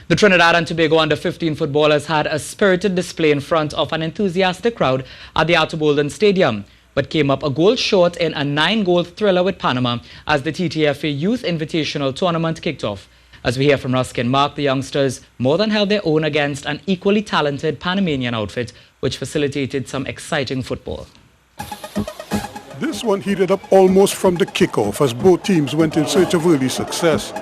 The Trinidad and Tobago Under-15 footballers had a spirited display in front of an enthusiastic crowd at the Ato Boldon Stadium, but came up a goal short in a 9-goal thriller with Panama as the TTFA Youth Invitational Tournament kicked off. As we hear from Ruskin Mark, the youngsters more than held their own against an equally talented Panamanian outfit, which facilitated some exciting football. This one heated up almost from the kickoff as both teams went in search of early success.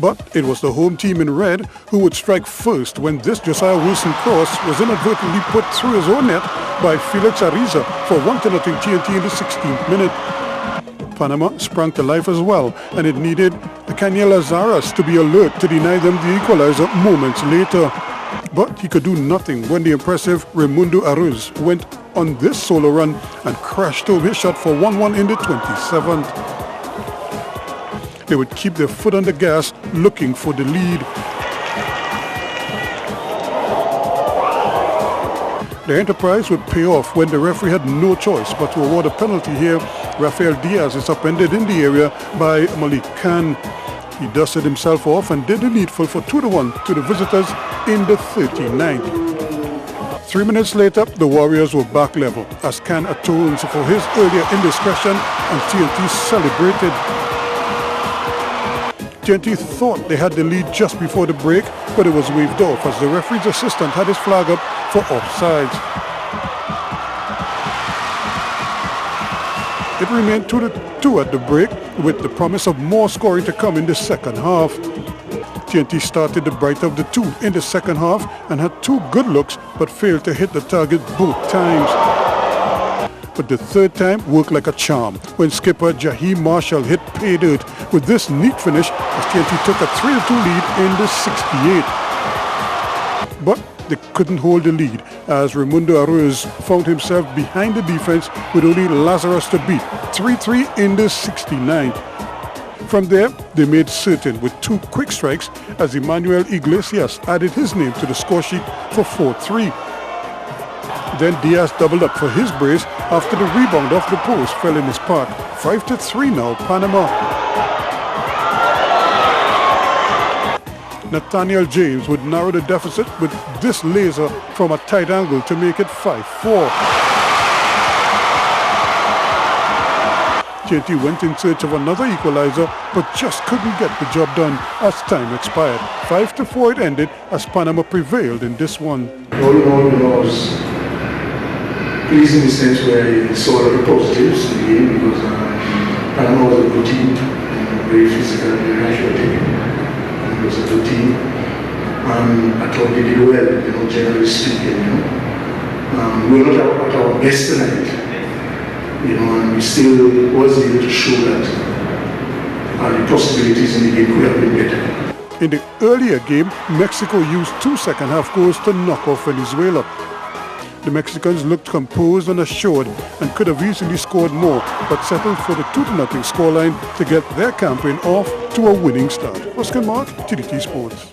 But it was the home team in red who would strike first when this Josiah Wilson cross was inadvertently put through his own net by Felix Ariza for 1-0 TNT in the 16th minute. Panama sprang to life as well, and it needed Kanye Lazaras to be alert to deny them the equalizer moments later. But he could do nothing when the impressive Raimundo Aruz went on this solo run and crashed home his shot for 1-1 in the 27th. They would keep their foot on the gas, looking for the lead. The enterprise would pay off when the referee had no choice but to award a penalty here. Rafael Diaz is upended in the area by Malik Khan. He dusted himself off and did the needful for 2-1 to the visitors in the 39th. 3 minutes later, the Warriors were back level as Khan atones for his earlier indiscretion and TNT celebrated. TNT thought they had the lead just before the break, but it was waved off as the referee's assistant had his flag up for offsides. It remained 2-2 at the break, with the promise of more scoring to come in the second half. TNT started the brighter of the two in the second half and had two good looks, but failed to hit the target both times. But the third time worked like a charm when skipper Jaheim Marshall hit pay dirt with this neat finish as TNT took a 3-2 lead in the 68th. But they couldn't hold the lead as Raimundo Aruz found himself behind the defense with only Lazarus to beat, 3-3 in the 69th. From there, they made certain with two quick strikes as Emmanuel Iglesias added his name to the score sheet for 4-3. Then Diaz doubled up for his brace after the rebound off the post fell in his path. 5-3 now, Panama. Nathaniel James would narrow the deficit with this laser from a tight angle to make it 5-4. TNT went in search of another equalizer but just couldn't get the job done as time expired. 5-4 it ended as Panama prevailed in this one. All in all, it was pleasing in the sense where I saw a lot of positives in the game because Panama was a good team, very physical, very athletic. It was a good team, and I thought they did well, generally speaking. We were not at our best tonight, and we still was able to show that the possibilities in the game could have been better. In the earlier game, Mexico used 2 second-half goals to knock off Venezuela. The Mexicans looked composed and assured and could have easily scored more, but settled for the 2-0 scoreline to get their campaign off to a winning start. Ruskin Mark, TTT Sports.